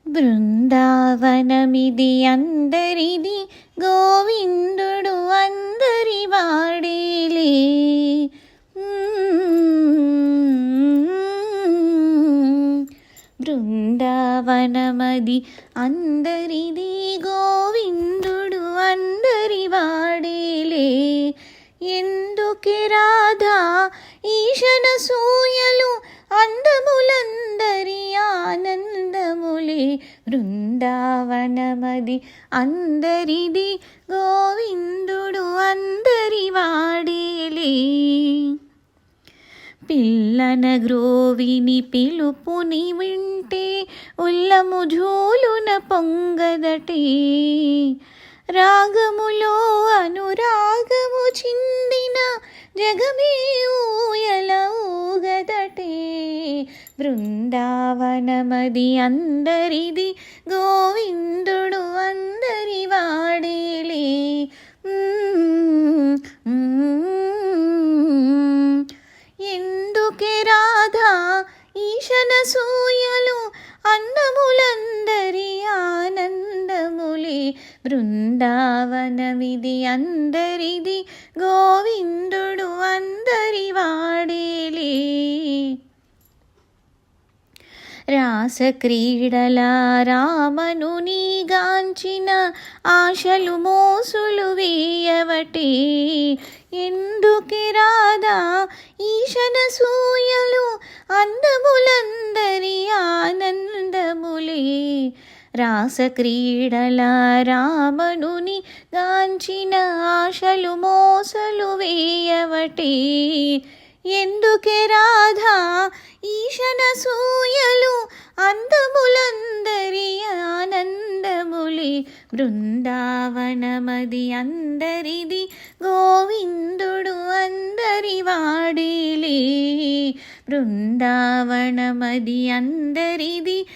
బృందావనమిది అందరిది, గోవిందుడు అందరి వాడేలే. బృందావనమది అందరిది, గోవిందుడు అందరి వాడేలే. ఎందుకే రాధా ఈశన సూయలు, అందములందరి ఆనందములే. బృందావనమది అందరిది, గోవిందుడు అందరి వాడేలే. పిల్లన గ్రోవిని పిలుపుని వింటే, ఉల్లము జూలున పొంగదటే. రాగములో అనురాగము చిందిన, జగమే ఊయల ఊగదటే. బృందావనమది అందరిది, గోవిందుడు అందరి వాడేలే. ఎందుకే రాధా ఈశన సూయలు, అందములందరి ఆనందములే. బృందావనమిది అందరిది, గోవిందుడు అందరి వాడేలే. రాసక్రీడల రామనుని గాంచిన, ఆశలు మోసులు వేయవటే. ఎందుకే రాధా ఈశన సూయలు, అందములందరి ఆనందములే. రాసక్రీడల రామనుని గాంచిన, ఆశలు మోసలు వేయవటే. ఎందుకే రాధా ఈశన సూయలు, అందములందరి ఆనందములే. బృందావనమది అందరిది, గోవిందుడు అందరి వాడేలే. బృందావనమది అందరిది,